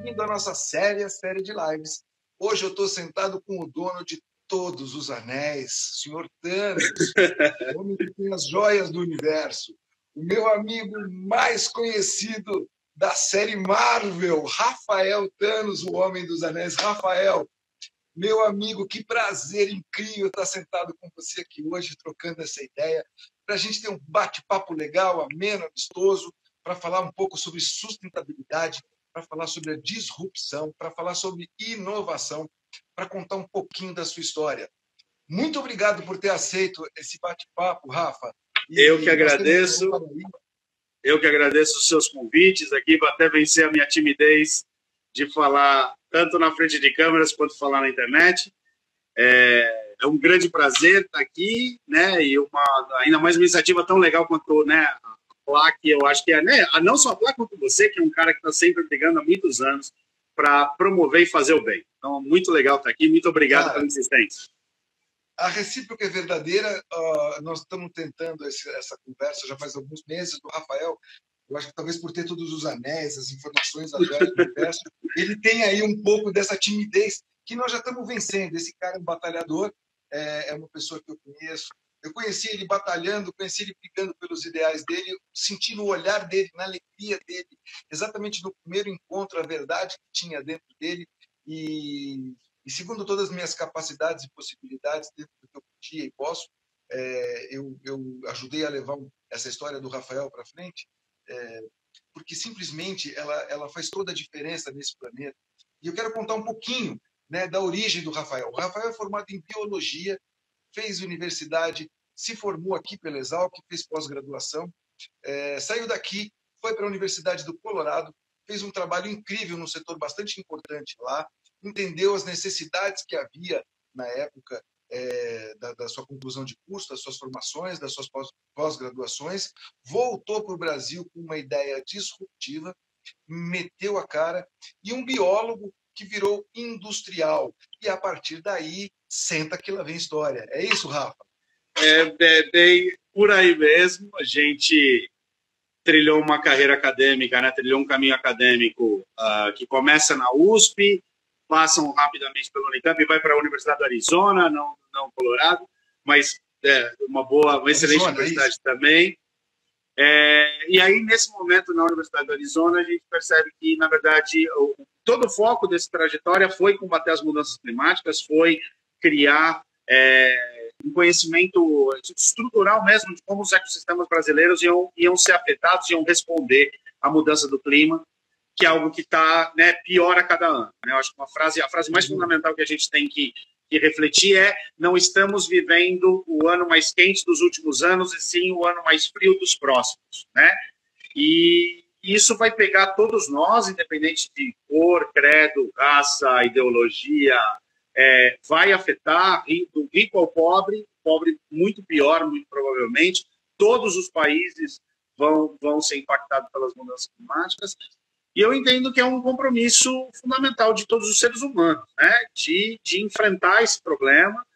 bem-vindo à nossa série de lives. Hoje eu estou sentado com o dono de todos os anéis, Senhor Thanos, o homem que tem as joias do universo, o meu amigo mais conhecido da série Marvel, Rafael Thanos, o Homem dos Anéis. Rafael, meu amigo, que prazer incrível estar sentado com você aqui hoje, trocando essa ideia, para a gente ter um bate-papo legal, ameno, amistoso, para falar um pouco sobre sustentabilidade, para falar sobre a disrupção, para falar sobre inovação, para contar um pouquinho da sua história. Muito obrigado por ter aceito esse bate-papo, Rafa. Eu que agradeço. Eu que agradeço os seus convites aqui para até vencer a minha timidez de falar tanto na frente de câmeras quanto falar na internet. É um grande prazer estar aqui, né? E ainda mais uma iniciativa tão legal quanto, né, a Plaque, eu acho que é, né? Não só a Plaque quanto você, que é um cara que está sempre brigando há muitos anos para promover e fazer o bem. Então, muito legal estar aqui. Muito obrigado pela insistência. A recíproca é verdadeira. Nós estamos tentando essa conversa já faz alguns meses do Rafael. Eu acho que talvez por ter todos os anéis, as informações da joia do universo, ele tem aí um pouco dessa timidez que nós já estamos vencendo. Esse cara é um batalhador, é uma pessoa que eu conheço. Eu conheci ele batalhando, conheci ele brigando pelos ideais dele, sentindo o olhar dele, na alegria dele, exatamente no primeiro encontro, a verdade que tinha dentro dele. E segundo todas as minhas capacidades e possibilidades, dentro do que eu podia e posso, eu ajudei a levar essa história do Rafael para frente, porque simplesmente ela faz toda a diferença nesse planeta. E eu quero contar um pouquinho, né, da origem do Rafael. O Rafael é formado em biologia, fez universidade, se formou aqui pela Exalc, fez pós-graduação, saiu daqui, foi para a Universidade do Colorado, fez um trabalho incrível num setor bastante importante lá, entendeu as necessidades que havia na época da sua conclusão de curso, das suas formações, das suas pós-graduações, voltou para o Brasil com uma ideia disruptiva, meteu a cara, e um biólogo que virou industrial. E a partir daí, senta que lá vem história. É isso, Rafa? É bem por aí mesmo. A gente trilhou uma carreira acadêmica, né? Trilhou um caminho acadêmico que começa na USP, passam rapidamente pelo Unicamp e vai para a Universidade do Arizona, não Colorado, mas uma excelente Arizona, universidade também. E aí, nesse momento, na Universidade do Arizona, a gente percebe que, na verdade, todo o foco dessa trajetória foi combater as mudanças climáticas, foi criar um conhecimento estrutural mesmo de como os ecossistemas brasileiros iam ser afetados, iam responder à mudança do clima, que é algo que está, né, pior a cada ano. Né? Eu acho que a frase mais fundamental que a gente tem que refletir não estamos vivendo o ano mais quente dos últimos anos, e sim o ano mais frio dos próximos. Né? E isso vai pegar todos nós, independente de cor, credo, raça, ideologia, vai afetar do rico ao pobre muito pior, muito provavelmente. Todos os países vão ser impactados pelas mudanças climáticas. E eu entendo que é um compromisso fundamental de todos os seres humanos, né? de enfrentar esse problema.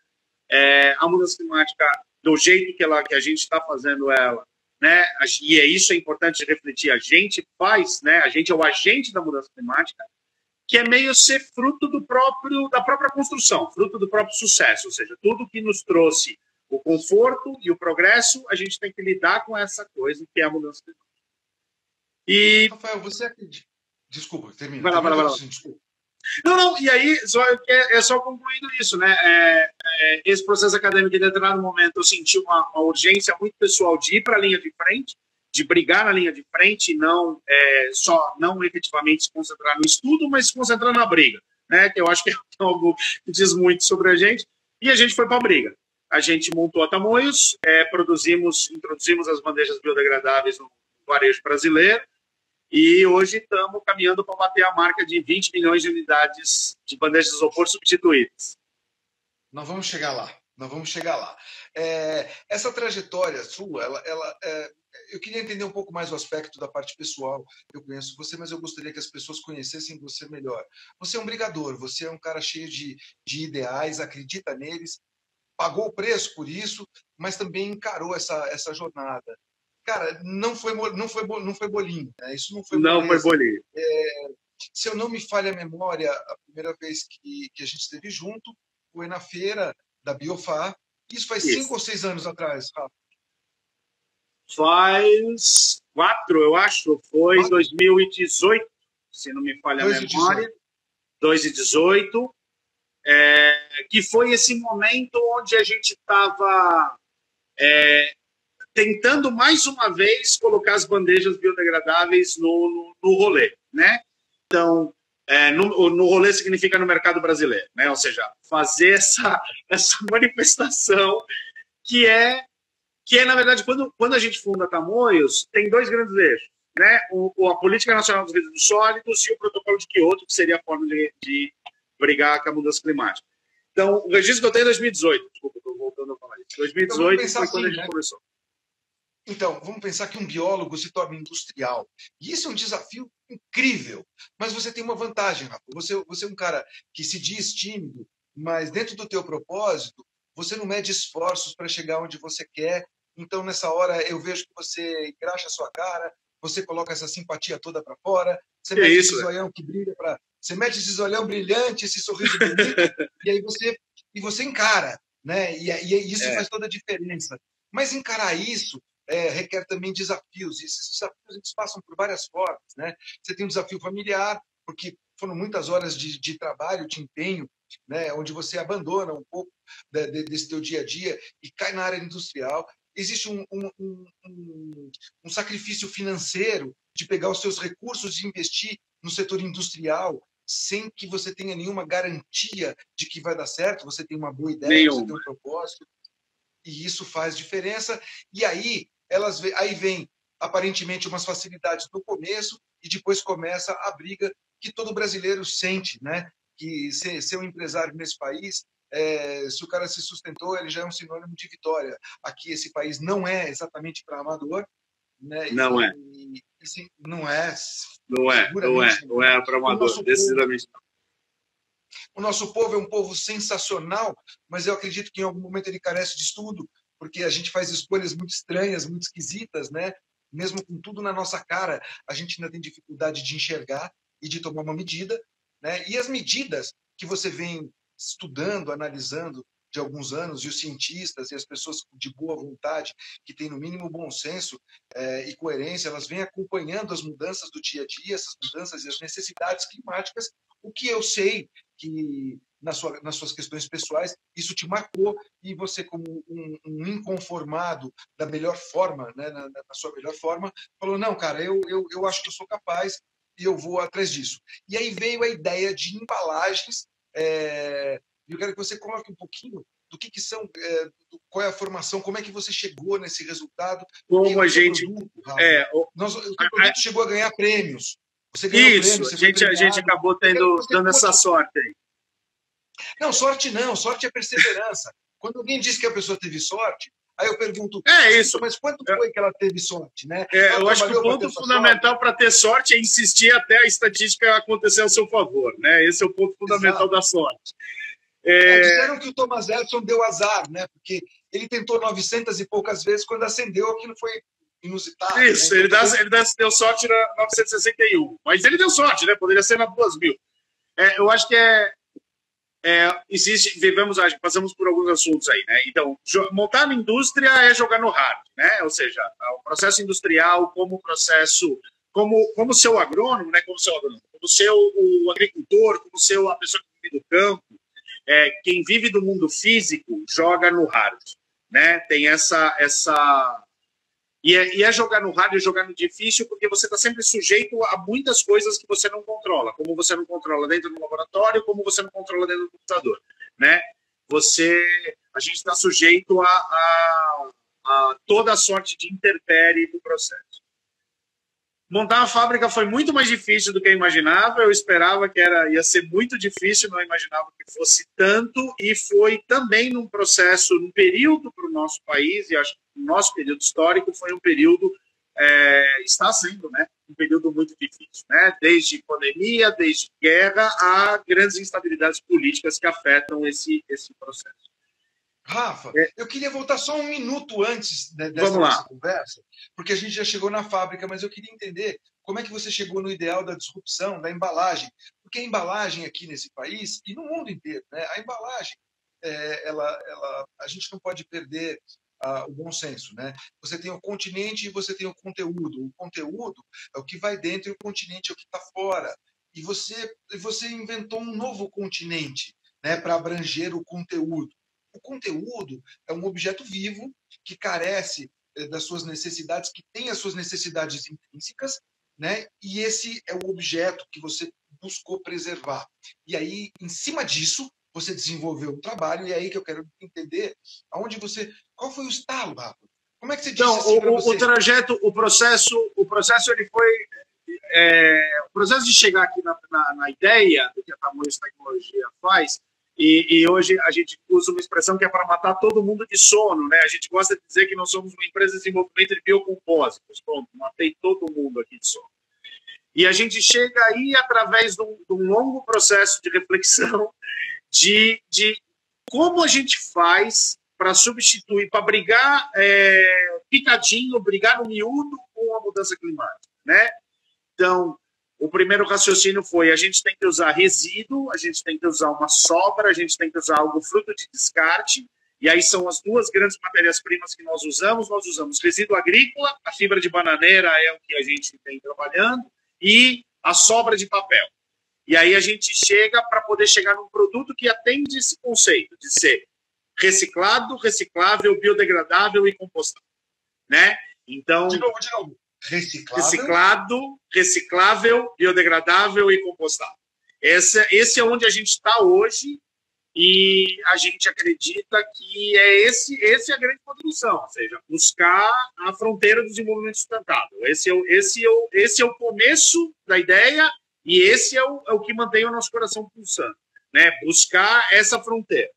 A mudança climática, do jeito que a gente está fazendo ela, né? E isso é importante refletir, a gente faz, né? A gente é o agente da mudança climática, que é meio ser fruto da própria construção, fruto do próprio sucesso, ou seja, tudo que nos trouxe o conforto e o progresso, a gente tem que lidar com essa coisa que é a mudança climática. E Rafael, você acredita? Desculpa, termina. Vai lá. Desculpa. Não, e aí, só concluindo isso, né? Esse processo acadêmico, em determinado momento, eu senti uma urgência muito pessoal de ir para a linha de frente, de brigar na linha de frente, não efetivamente se concentrar no estudo, mas se concentrar na briga, né? Que eu acho que é algo que diz muito sobre a gente. E a gente foi para a briga. A gente montou a Tamoios, introduzimos as bandejas biodegradáveis no varejo brasileiro, e hoje estamos caminhando para bater a marca de 20 milhões de unidades de bandejas de isopor substituídas. Nós vamos chegar lá. Essa trajetória sua, eu queria entender um pouco mais o aspecto da parte pessoal. Eu conheço você, mas eu gostaria que as pessoas conhecessem você melhor. Você é um brigador, você é um cara cheio de ideais, acredita neles, pagou o preço por isso, mas também encarou essa jornada. Cara, não foi bolinho, né? Isso não foi bolinho. Se eu não me falha a memória, a primeira vez que a gente esteve junto foi na feira da Biofá. Isso faz 5 ou 6 anos atrás, Rafa. Faz 4, eu acho. Foi 4? 2018, se não me falha a memória. 2018. Que foi esse momento onde a gente estava tentando mais uma vez colocar as bandejas biodegradáveis no rolê, né? Então, no rolê significa no mercado brasileiro, né? Ou seja, fazer essa manifestação que é na verdade, quando a gente funda Tamoios, tem 2 grandes eixos, né? A Política Nacional dos Resíduos Sólidos e o Protocolo de Quioto, que seria a forma de brigar com a mudança climática. Então, o registro que eu tenho é 2018. Desculpa, estou voltando a falar isso. 2018 foi quando a gente começou. Então, vamos pensar que um biólogo se torna industrial. E isso é um desafio incrível. Mas você tem uma vantagem, Rafa. Você é um cara que se diz tímido, mas dentro do teu propósito, você não mede esforços para chegar onde você quer. Então, nessa hora, eu vejo que você engraxa a sua cara, você coloca essa simpatia toda para fora, você mete esse zoião que brilha para... Você mete esse zoião brilhante, esse sorriso bonito, e aí você encara, né? E isso faz toda a diferença. Mas encarar isso requer também desafios. E esses desafios eles passam por várias formas, né? Você tem um desafio familiar, porque foram muitas horas de trabalho, de empenho, né? Onde você abandona um pouco desse teu dia a dia e cai na área industrial. Existe um sacrifício financeiro de pegar os seus recursos e investir no setor industrial sem que você tenha nenhuma garantia de que vai dar certo. Você tem uma boa ideia, você tem um propósito, e isso faz diferença. E aí vem aparentemente umas facilidades no começo e depois começa a briga que todo brasileiro sente, né? Que ser um empresário nesse país, se o cara se sustentou, ele já é um sinônimo de vitória. Aqui esse país não é exatamente para amador, né? Não é. Não é. Não é para amador, decididamente não. O nosso povo é um povo sensacional, mas eu acredito que em algum momento ele carece de estudo, porque a gente faz escolhas muito estranhas, muito esquisitas, né? Mesmo com tudo na nossa cara, a gente ainda tem dificuldade de enxergar e de tomar uma medida, né? E as medidas que você vem estudando, analisando de alguns anos, e os cientistas e as pessoas de boa vontade, que têm no mínimo bom senso e coerência, elas vêm acompanhando as mudanças do dia a dia, essas mudanças e as necessidades climáticas. O que eu sei que nas suas questões pessoais isso te marcou, e você, como um inconformado da melhor forma, né, na sua melhor forma, falou: não, cara, eu acho que eu sou capaz e eu vou atrás disso. E aí veio a ideia de embalagens. Eu quero que você coloque um pouquinho do que são, qual é a formação, como é que você chegou nesse resultado. Como a gente... O seu produto chegou a ganhar prêmios. Você ganhou prêmios, a gente acabou dando essa sorte aí. Não, sorte não, sorte é perseverança. Quando alguém diz que a pessoa teve sorte, aí eu pergunto, isso. Mas quanto foi que ela teve sorte, né? Eu acho que o ponto fundamental para ter sorte é insistir até a estatística acontecer ao seu favor, né? Esse é o ponto fundamental da sorte. Disseram que o Thomas Edison deu azar, né? Porque ele tentou 900 e poucas vezes, quando acendeu aquilo foi inusitado. Isso, né? Ele deu sorte na 961, mas ele deu sorte, né? Poderia ser na 2000. Eu acho que passamos por alguns assuntos aí, né? Então, montar uma indústria é jogar no hard, né? Ou seja, o processo industrial como processo, como seu agrônomo, né? Como seu o agricultor, como a pessoa que vive do campo, quem vive do mundo físico joga no hard, né? Tem essa E é jogar no hard, é jogar no difícil, porque você está sempre sujeito a muitas coisas que você não controla, como você não controla dentro do laboratório, como você não controla dentro do computador, né? A gente está sujeito a toda a sorte de intempérie do processo. Montar a fábrica foi muito mais difícil do que eu imaginava. Eu esperava que ia ser muito difícil, não imaginava que fosse tanto. E foi também num processo, num período para o nosso país, e acho que o nosso período histórico foi um período, está sendo, né, um período muito difícil, né? Desde pandemia, desde guerra, a grandes instabilidades políticas que afetam esse processo. Rafa, eu queria voltar só um minuto antes dessa nossa conversa, porque a gente já chegou na fábrica, mas eu queria entender como é que você chegou no ideal da disrupção, da embalagem. Porque a embalagem aqui nesse país, e no mundo inteiro, né, a embalagem, a gente não pode perder o bom senso. Né? Você tem o continente e você tem o conteúdo. O conteúdo é o que vai dentro e o continente é o que está fora. E você inventou um novo continente, né, para abranger o conteúdo. O conteúdo é um objeto vivo que carece das suas necessidades, que tem as suas necessidades intrínsecas, né? E esse é o objeto que você buscou preservar. E aí, em cima disso, você desenvolveu um trabalho, e é aí que eu quero entender aonde você... Qual foi o estalo, Rafa? Como é que você disse assim para você? O trajeto, o processo ele foi... o processo de chegar aqui na ideia do que a Tamoios Tecnologia faz. E hoje a gente usa uma expressão que é para matar todo mundo de sono, né? A gente gosta de dizer que nós somos uma empresa de desenvolvimento de biocompósitos. Pronto, matei todo mundo aqui de sono. E a gente chega aí através de um longo processo de reflexão de como a gente faz para substituir, para brigar picadinho, brigar no miúdo com a mudança climática, né? Então, o primeiro raciocínio foi: a gente tem que usar resíduo, a gente tem que usar uma sobra, a gente tem que usar algo fruto de descarte, e aí são as duas grandes matérias-primas que nós usamos. Nós usamos resíduo agrícola, a fibra de bananeira é o que a gente tem trabalhando, e a sobra de papel. E aí a gente chega para poder chegar num produto que atende esse conceito de ser reciclado, reciclável, biodegradável e compostável, né? Então, de novo. Reciclado, reciclável, biodegradável e compostável. Esse é onde a gente está hoje, e a gente acredita que esse é a grande contribuição, ou seja, buscar a fronteira do desenvolvimento sustentável. Esse é o começo da ideia, e esse é o que mantém o nosso coração pulsando, né? Buscar essa fronteira.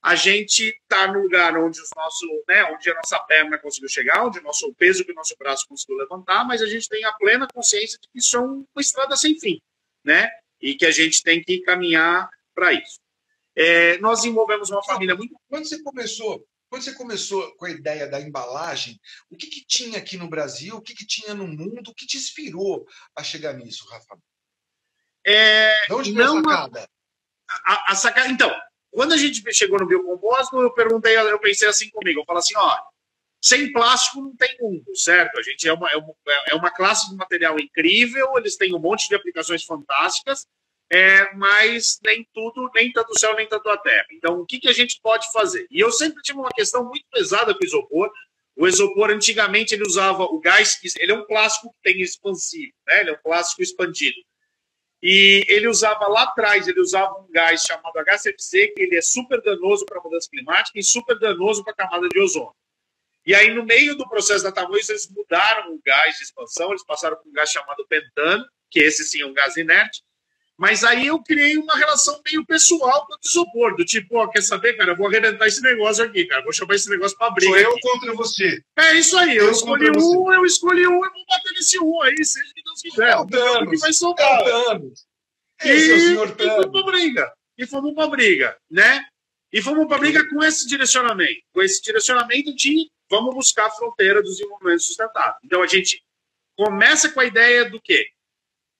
A gente está no lugar onde onde a nossa perna conseguiu chegar, onde o peso que o nosso braço conseguiu levantar, mas a gente tem a plena consciência de que isso é uma estrada sem fim, né? E que a gente tem que caminhar para isso. Nós desenvolvemos uma família muito... Quando você começou com a ideia da embalagem, o que tinha aqui no Brasil, o que tinha no mundo, o que te inspirou a chegar nisso, Rafa? De onde veio a sacada? Então, quando a gente chegou no biocompósito, eu pensei assim comigo, eu falo assim, sem plástico não tem mundo, certo? A gente é uma classe de material incrível, eles têm um monte de aplicações fantásticas, mas nem tanto o céu, nem tanto a terra. Então, o que a gente pode fazer? E eu sempre tive uma questão muito pesada com o isopor. O isopor, antigamente, ele usava o gás, ele é um plástico que tem expansivo, né? Ele é um plástico expandido. E ele usava lá atrás, um gás chamado HCFC, que ele é super danoso para a mudança climática e super danoso para a camada de ozônio. E aí, no meio do processo da Tamoios, eles mudaram o gás de expansão, eles passaram para um gás chamado pentano, que esse sim é um gás inerte. Mas aí eu criei uma relação meio pessoal com o isopor, do tipo, quer saber, cara, eu vou arrebentar esse negócio aqui, cara, vou chamar esse negócio para briga. Sou eu contra você. É isso aí, eu escolhi um, eu vou bater nesse um aí, seja o que Deus quiser. É o Thanos, que vai soltar. E fomos para briga, né? E fomos para briga com esse direcionamento de vamos buscar a fronteira do desenvolvimento sustentável. Então a gente começa com a ideia do quê?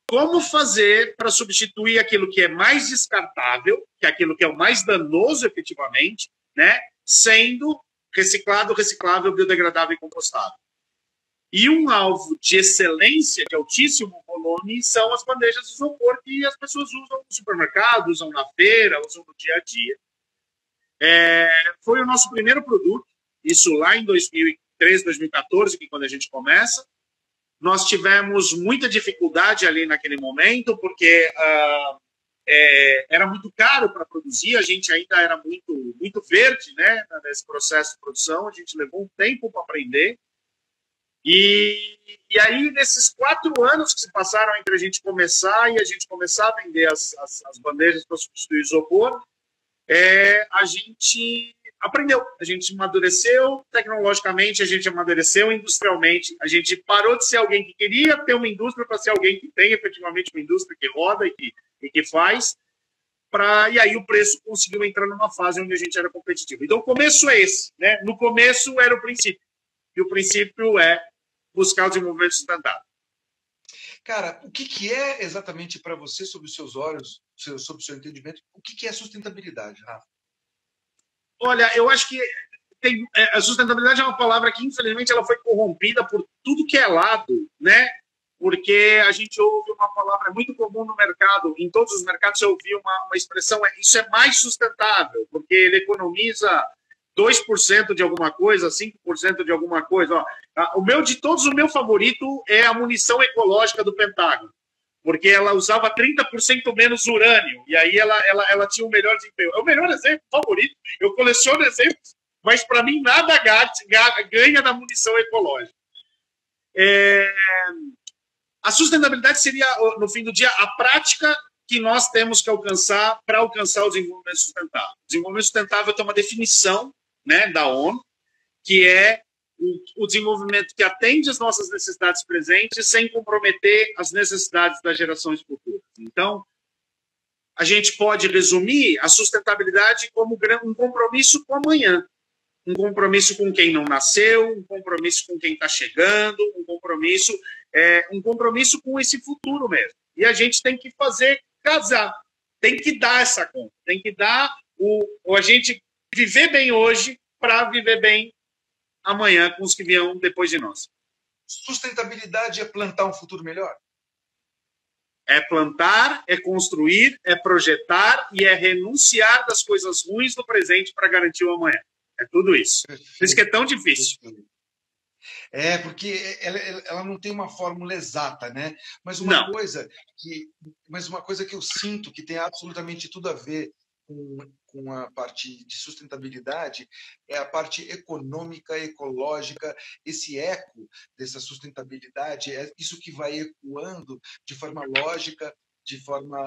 Como fazer para substituir aquilo que é mais descartável, que é aquilo que é o mais danoso efetivamente, né? Sendo reciclado, reciclável, biodegradável e compostável. E um alvo de excelência, de altíssimo volume, são as bandejas de isopor que as pessoas usam no supermercado, usam na feira, usam no dia a dia. Foi o nosso primeiro produto, isso lá em 2013, 2014, que quando a gente começa. Nós tivemos muita dificuldade ali naquele momento, porque era muito caro para produzir, a gente ainda era muito verde, né, nesse processo de produção, a gente levou um tempo para aprender. E aí, nesses 4 anos que se passaram entre a gente começar e a gente começar a vender as bandejas para substituir o isopor, a gente aprendeu, a gente amadureceu tecnologicamente, a gente amadureceu industrialmente, a gente parou de ser alguém que queria ter uma indústria para ser alguém que tem efetivamente uma indústria que roda e que faz, e aí o preço conseguiu entrar numa fase onde a gente era competitivo. Então, o começo é esse, né? No começo era o princípio, e o princípio é buscar o desenvolvimento sustentável. Cara, o que é exatamente para você, sob os seus olhos, sob o seu entendimento, o que é sustentabilidade, Rafa? Olha, eu acho que a sustentabilidade é uma palavra que, infelizmente, ela foi corrompida por tudo que é lado, né? Porque a gente ouve uma palavra muito comum no mercado, em todos os mercados você ouviu uma expressão, isso é mais sustentável, porque ele economiza 2% de alguma coisa, 5% de alguma coisa. Ó, de todos, o meu favorito é a munição ecológica do Pentágono, porque ela usava 30% menos urânio, e aí ela tinha o melhor desempenho. É o melhor exemplo, favorito. Eu coleciono exemplos, mas para mim nada ganha da munição ecológica. A sustentabilidade seria, no fim do dia, a prática que nós temos que alcançar para alcançar o desenvolvimento sustentável. O desenvolvimento sustentável tem uma definição, né, da ONU, que é o desenvolvimento que atende às nossas necessidades presentes sem comprometer as necessidades das gerações futuras. Então, a gente pode resumir a sustentabilidade como um compromisso com amanhã, um compromisso com quem não nasceu, um compromisso com quem está chegando, um compromisso com esse futuro mesmo. E a gente tem que fazer casar, tem que dar essa conta, tem que dar a gente viver bem hoje para viver bem amanhã com os que virão depois de nós. Sustentabilidade é plantar um futuro melhor? É plantar, é construir, é projetar e é renunciar das coisas ruins do presente para garantir o amanhã. É tudo isso. Por isso que é tão difícil. É, porque ela não tem uma fórmula exata, né? Mas uma coisa que eu sinto que tem absolutamente tudo a ver com a parte de sustentabilidade é a parte econômica, ecológica, esse eco dessa sustentabilidade, é isso que vai ecoando de forma lógica, de forma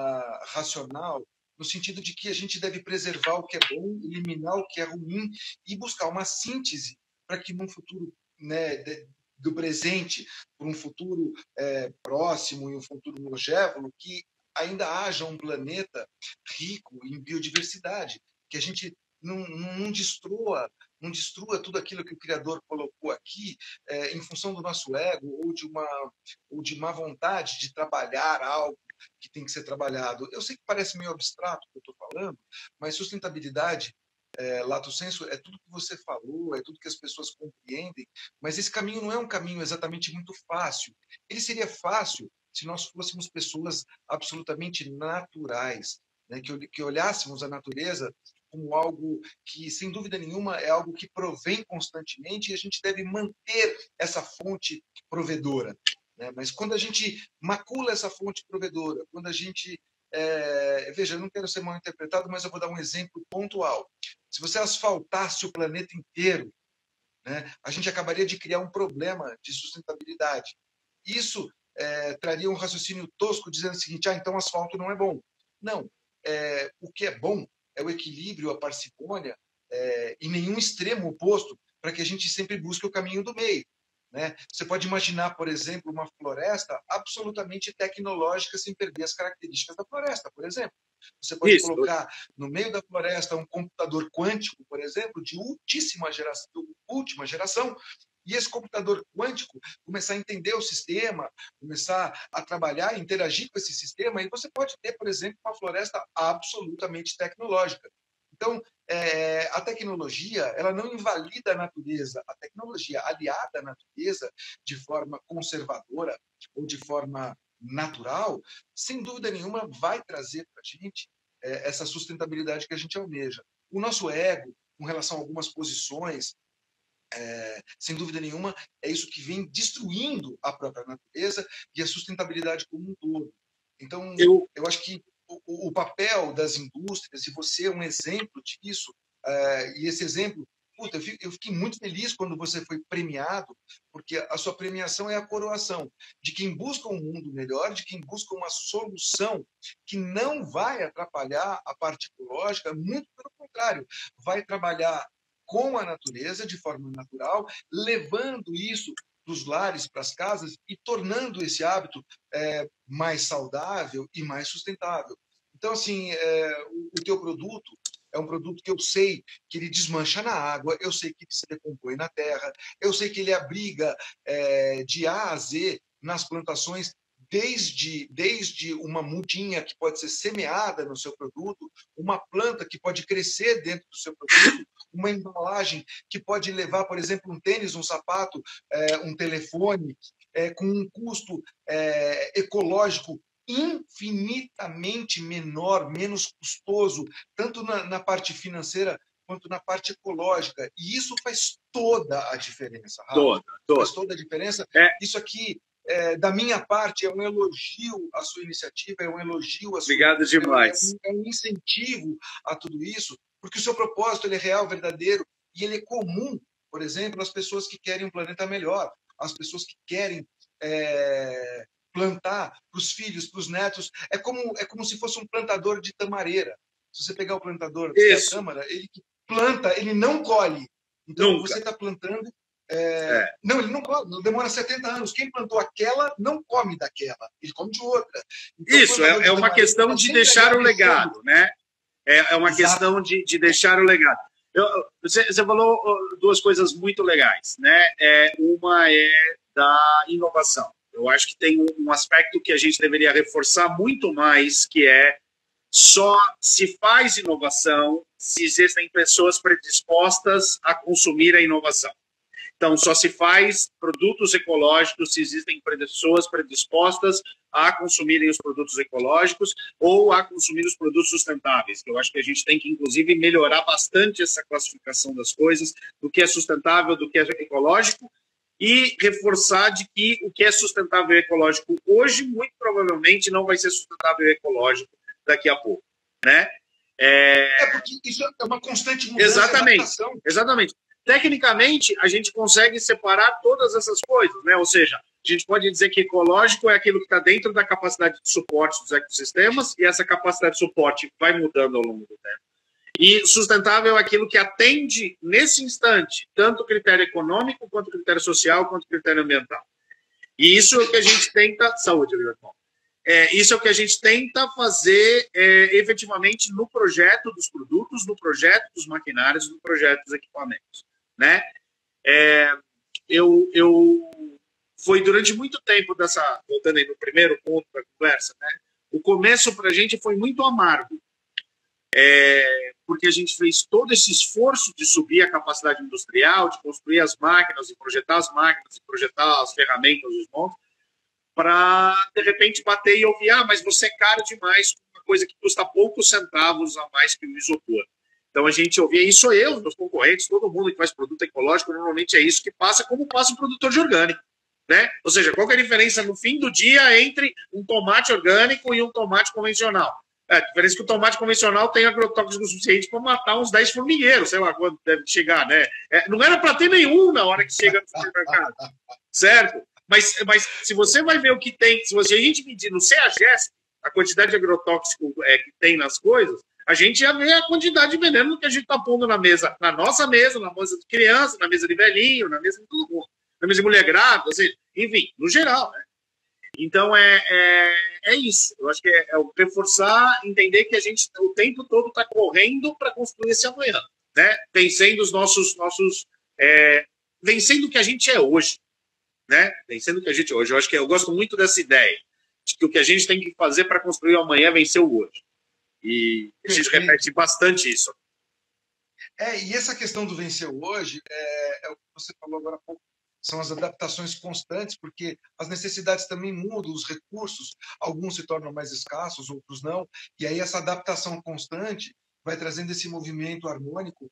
racional, no sentido de que a gente deve preservar o que é bom, eliminar o que é ruim e buscar uma síntese para que num futuro, né, do presente, para um futuro próximo e um futuro longevo, que ainda haja um planeta rico em biodiversidade, que a gente não destrua tudo aquilo que o Criador colocou aqui em função do nosso ego ou de má vontade de trabalhar algo que tem que ser trabalhado. Eu sei que parece meio abstrato o que eu estou falando, mas sustentabilidade, lato sensu, é tudo que você falou, é tudo que as pessoas compreendem, mas esse caminho não é um caminho exatamente muito fácil. Ele seria fácil se nós fôssemos pessoas absolutamente naturais, né? Que olhássemos a natureza como algo que, sem dúvida nenhuma, é algo que provém constantemente e a gente deve manter essa fonte provedora, né? Mas quando a gente macula essa fonte provedora, quando a gente... veja, eu não quero ser mal interpretado, mas eu vou dar um exemplo pontual. Se você asfaltasse o planeta inteiro, né, a gente acabaria de criar um problema de sustentabilidade. Isso traria um raciocínio tosco dizendo o seguinte: então asfalto não é bom. Não. O que é bom é o equilíbrio, a parcimônia e nenhum extremo oposto para que a gente sempre busque o caminho do meio, né? Você pode imaginar, por exemplo, uma floresta absolutamente tecnológica sem perder as características da floresta, por exemplo. Você pode colocar no meio da floresta um computador quântico, por exemplo, de última geração, e esse computador quântico começar a entender o sistema, começar a trabalhar, interagir com esse sistema, e você pode ter, por exemplo, uma floresta absolutamente tecnológica. Então, a tecnologia, ela não invalida a natureza. A tecnologia aliada à natureza de forma conservadora ou de forma natural, sem dúvida nenhuma, vai trazer para a gente essa sustentabilidade que a gente almeja. O nosso ego, com relação a algumas posições, sem dúvida nenhuma, é isso que vem destruindo a própria natureza e a sustentabilidade como um todo. Então, eu acho que o papel das indústrias, e você é um exemplo disso, e esse exemplo, eu fiquei muito feliz quando você foi premiado, porque a sua premiação é a coroação de quem busca um mundo melhor, de quem busca uma solução que não vai atrapalhar a parte ecológica, muito pelo contrário, vai trabalhar com a natureza de forma natural, levando isso dos lares para as casas e tornando esse hábito mais saudável e mais sustentável. Então, assim, o teu produto é um produto que eu sei que ele desmancha na água, eu sei que ele se decompõe na terra, eu sei que ele abriga de A a Z nas plantações, desde uma mudinha que pode ser semeada no seu produto, uma planta que pode crescer dentro do seu produto, uma embalagem que pode levar, por exemplo, um tênis, um sapato, um telefone, com um custo ecológico infinitamente menor, menos custoso, tanto na parte financeira quanto na parte ecológica. E isso faz toda a diferença, Rafa. Faz toda a diferença. Isso aqui, da minha parte, é um elogio à sua iniciativa, é um elogio à sua... Obrigado demais. É um incentivo a tudo isso, porque o seu propósito ele é real, verdadeiro, e ele é comum, por exemplo, às pessoas que querem um planeta melhor, às pessoas que querem plantar para os filhos, para os netos. É como se fosse um plantador de tamareira. Se você pegar o plantador da tâmara, ele planta, ele não colhe. Então, Nunca. Você está plantando... Não, ele não come, demora 70 anos. Quem plantou aquela não come daquela, ele come de outra. Então, isso, é uma questão de deixar o legado, né? É uma questão de deixar o legado. Você falou duas coisas muito legais, né? Uma é da inovação. Eu acho que tem um aspecto que a gente deveria reforçar muito mais, que é só se faz inovação se existem pessoas predispostas a consumir a inovação. Então, só se faz produtos ecológicos se existem pessoas predispostas a consumirem os produtos ecológicos ou a consumir os produtos sustentáveis. Eu acho que a gente tem que, inclusive, melhorar bastante essa classificação das coisas, do que é sustentável, do que é ecológico, e reforçar de que o que é sustentável e ecológico hoje, muito provavelmente, não vai ser sustentável e ecológico daqui a pouco, né? Porque isso é uma constante mudança. Exatamente. Tecnicamente, a gente consegue separar todas essas coisas, né? Ou seja, a gente pode dizer que ecológico é aquilo que está dentro da capacidade de suporte dos ecossistemas, e essa capacidade de suporte vai mudando ao longo do tempo. E sustentável é aquilo que atende, nesse instante, tanto o critério econômico, quanto o critério social, quanto o critério ambiental. E isso é o que a gente tenta... Saúde, meu irmão. Isso é o que a gente tenta fazer efetivamente no projeto dos produtos, no projeto dos maquinários, no projeto dos equipamentos, né? Foi durante muito tempo voltando aí no primeiro ponto da conversa, né? O começo para a gente foi muito amargo, porque a gente fez todo esse esforço de subir a capacidade industrial, de construir as máquinas, de projetar as máquinas, de projetar as ferramentas, os montes, para, de repente, bater e ouvir, mas você é caro demais com uma coisa que custa poucos centavos a mais que o isopor. Então, a gente ouvia isso, os meus concorrentes, todo mundo que faz produto ecológico, normalmente é isso que passa, como passa o produtor de orgânico, né? Ou seja, qual que é a diferença no fim do dia entre um tomate orgânico e um tomate convencional? A diferença é que o tomate convencional tem agrotóxico suficiente para matar uns 10 formigueiros, sei lá quando deve chegar, né? Não era para ter nenhum na hora que chega no supermercado, certo? Mas se você vai ver o que tem, se a gente medir no CEAGESP a quantidade de agrotóxico que tem nas coisas, a gente já vê a quantidade de veneno que a gente está pondo na mesa, na nossa mesa, na mesa de criança, na mesa de velhinho, na mesa de todo mundo, na mesa de mulher grávida, assim, enfim, no geral, né? Então, é isso. Eu acho que é reforçar, entender que a gente o tempo todo está correndo para construir esse amanhã, né? Vencendo os nossos vencendo o que a gente é hoje, né? Vencendo o que a gente é hoje. Eu acho que eu gosto muito dessa ideia de que o que a gente tem que fazer para construir o amanhã é vencer o hoje. E a gente repete bastante isso. E essa questão do vencer o hoje é o que você falou agora há pouco. São as adaptações constantes, porque as necessidades também mudam, os recursos, alguns se tornam mais escassos, outros não, e aí essa adaptação constante vai trazendo esse movimento harmônico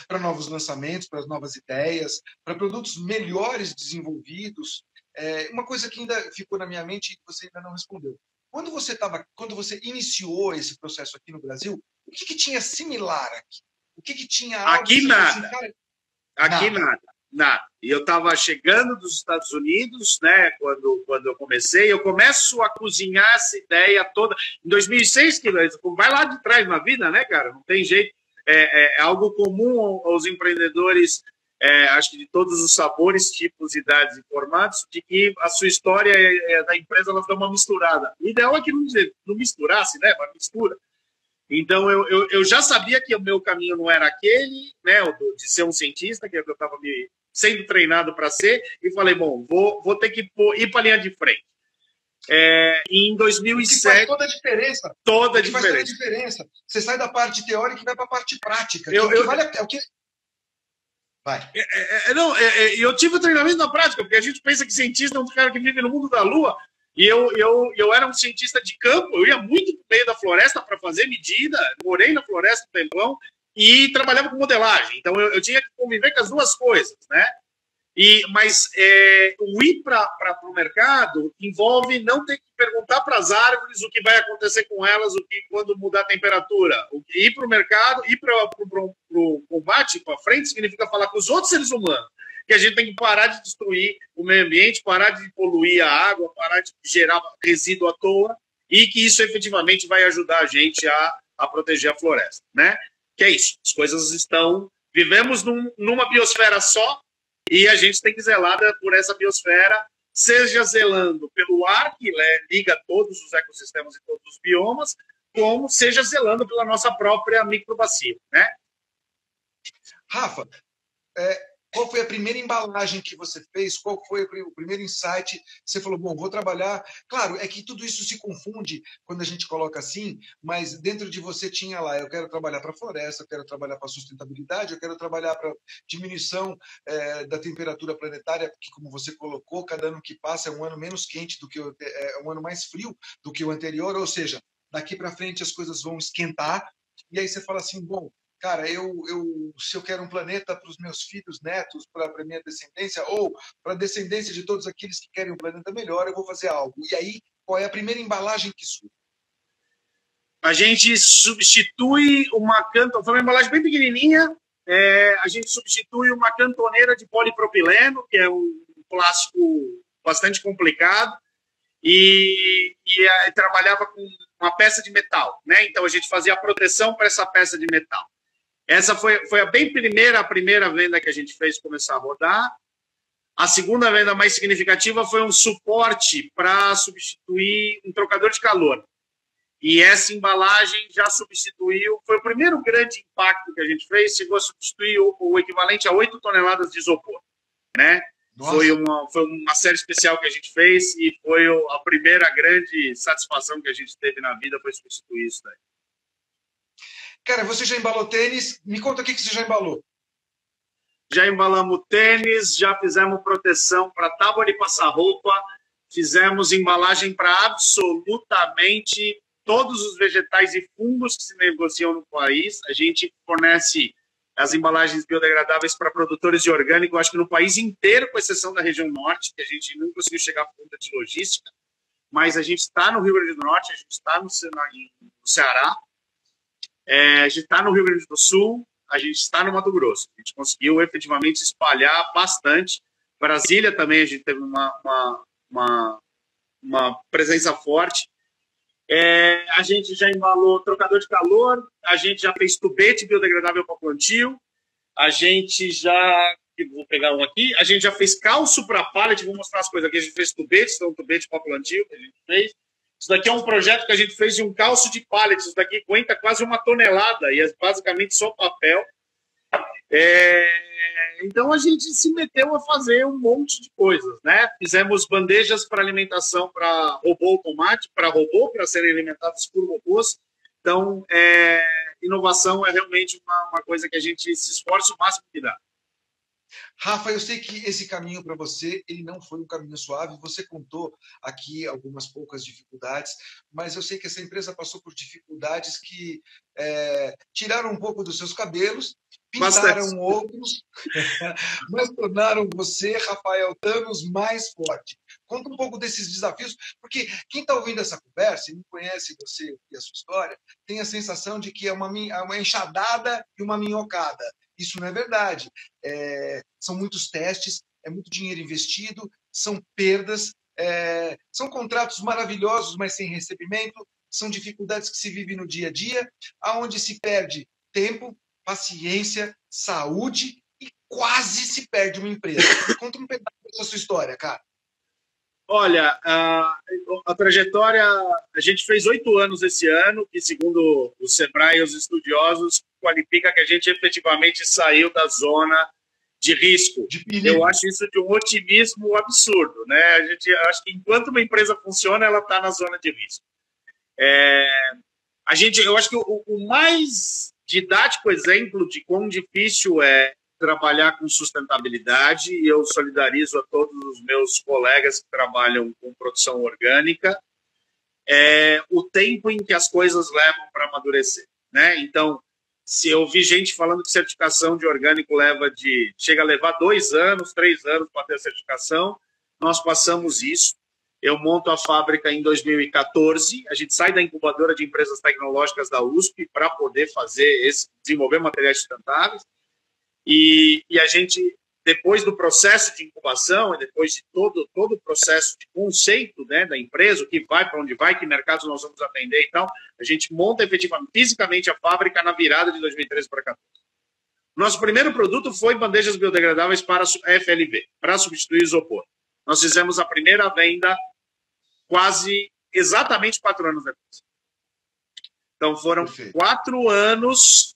para novos lançamentos, para novas ideias, para produtos melhores desenvolvidos. Uma coisa que ainda ficou na minha mente e você ainda não respondeu. Quando você iniciou esse processo aqui no Brasil, o que tinha similar aqui? O que tinha algo aqui nada. Assim, aqui nada. E eu estava chegando dos Estados Unidos, né? Quando eu comecei, eu começo a cozinhar essa ideia toda. Em 2006, que vai lá de trás na vida, né, cara? Não tem jeito. É algo comum aos empreendedores acho que de todos os sabores, tipos, idades e formatos, de que a sua história da empresa ela dá uma misturada. O ideal é que não misturasse, né? Mas mistura. Então, eu já sabia que o meu caminho não era aquele, né, de ser um cientista, que eu estava sendo treinado para ser, e falei, bom, vou ter que ir para a linha de frente. Em 2007... Faz toda a diferença. Toda a diferença. Faz toda a diferença. Você sai da parte teórica e vai para a parte prática. Vai. Eu tive o treinamento na prática, porque a gente pensa que cientista é um cara que vive no mundo da lua, e eu era um cientista de campo, eu ia muito no meio da floresta para fazer medida, morei na floresta um tempão e trabalhava com modelagem. Então eu tinha que conviver com as duas coisas, né? Mas o ir para o mercado envolve não ter que perguntar para as árvores o que vai acontecer com elas, quando mudar a temperatura. Ir para o mercado, ir para o combate, para frente, significa falar com os outros seres humanos, que a gente tem que parar de destruir o meio ambiente, parar de poluir a água, parar de gerar resíduo à toa, e que isso efetivamente vai ajudar a gente a proteger a floresta, né? Que é isso, as coisas estão... Vivemos numa biosfera só, e a gente tem que zelar por essa biosfera, seja zelando pelo ar, que liga todos os ecossistemas e todos os biomas, como seja zelando pela nossa própria microbacia, né? Rafa, qual foi a primeira embalagem que você fez? Qual foi o primeiro insight? Você falou, bom, vou trabalhar... Claro, é que tudo isso se confunde quando a gente coloca assim, mas dentro de você tinha lá, eu quero trabalhar para a floresta, eu quero trabalhar para a sustentabilidade, eu quero trabalhar para diminuição da temperatura planetária, porque, como você colocou, cada ano que passa é um ano menos quente do que um ano mais frio do que o anterior, ou seja, daqui para frente as coisas vão esquentar, e aí você fala assim, bom, cara, se eu quero um planeta para os meus filhos, netos, para a minha descendência, ou para a descendência de todos aqueles que querem um planeta melhor, eu vou fazer algo. E aí, qual é a primeira embalagem que surge? A gente substitui foi uma embalagem bem pequenininha, a gente substitui uma cantoneira de polipropileno, que é um plástico bastante complicado, e trabalhava com uma peça de metal, né? Então a gente fazia a proteção para essa peça de metal. Essa foi a primeira venda que a gente fez começar a rodar. A segunda venda mais significativa foi um suporte para substituir um trocador de calor. E essa embalagem já substituiu, foi o primeiro grande impacto que a gente fez, chegou a substituir o equivalente a 8 toneladas de isopor, né? Foi uma série especial que a gente fez e foi a primeira grande satisfação que a gente teve na vida, foi substituir isso daí. Cara, você já embalou tênis? Me conta o que você já embalou. Já embalamos tênis, já fizemos proteção para tábua de passar roupa, fizemos embalagem para absolutamente todos os vegetais e fungos que se negociam no país. A gente fornece as embalagens biodegradáveis para produtores de orgânico, acho que no país inteiro, com exceção da região norte, que a gente não conseguiu chegar à ponta de logística, mas a gente está no Rio Grande do Norte, a gente está no Ceará, a gente está no Rio Grande do Sul, a gente está no Mato Grosso. A gente conseguiu efetivamente espalhar bastante. Brasília também a gente teve uma presença forte. A gente já embalou trocador de calor, a gente já fez tubete biodegradável para plantio, a gente já... Vou pegar um aqui. A gente já fez calço para pallet, vou mostrar as coisas aqui. A gente fez tubete, então tubete para plantio que a gente fez. Isso daqui é um projeto que a gente fez de um calço de pallet. Isso daqui aguenta quase 1 tonelada e é basicamente só papel. Então a gente se meteu a fazer um monte de coisas, né? Fizemos bandejas para alimentação para robô automático, para serem alimentados por robôs. Então, inovação é realmente uma coisa que a gente se esforça o máximo que dá. Rafa, eu sei que esse caminho para você ele não foi um caminho suave. Você contou aqui algumas poucas dificuldades, mas eu sei que essa empresa passou por dificuldades que tiraram um pouco dos seus cabelos, pintaram outros, mas tornaram você, Rafael Thanos, mais forte. Conta um pouco desses desafios, porque quem está ouvindo essa conversa e não conhece você e a sua história, tem a sensação de que é uma enxadada e uma minhocada. Isso não é verdade. São muitos testes, é muito dinheiro investido, são perdas, são contratos maravilhosos, mas sem recebimento, são dificuldades que se vivem no dia a dia, aonde se perde tempo, paciência, saúde e quase se perde uma empresa. Conta um pedaço dessa sua história, cara. Olha, a trajetória, a gente fez 8 anos esse ano, que segundo o Sebrae e os estudiosos, qualifica que a gente efetivamente saiu da zona de risco. Eu acho isso de um otimismo absurdo, né? Acho que enquanto uma empresa funciona, ela está na zona de risco. Eu acho que o mais didático exemplo de quão difícil é trabalhar com sustentabilidade, e eu solidarizo a todos os meus colegas que trabalham com produção orgânica, o tempo em que as coisas levam para amadurecer, né? Então, se eu vi gente falando que certificação de orgânico chega a levar 2 anos, 3 anos para ter a certificação, nós passamos isso. Eu monto a fábrica em 2014, a gente sai da incubadora de empresas tecnológicas da USP para poder desenvolver materiais sustentáveis. E a gente, depois do processo de incubação, e depois de todo o processo de conceito, né, da empresa, o que vai, para onde vai, que mercados nós vamos atender e tal, a gente monta efetivamente, fisicamente, a fábrica na virada de 2013 para 2014. Nosso primeiro produto foi bandejas biodegradáveis para FLV, para substituir isopor. Nós fizemos a primeira venda quase exatamente 4 anos depois. Então foram 4 anos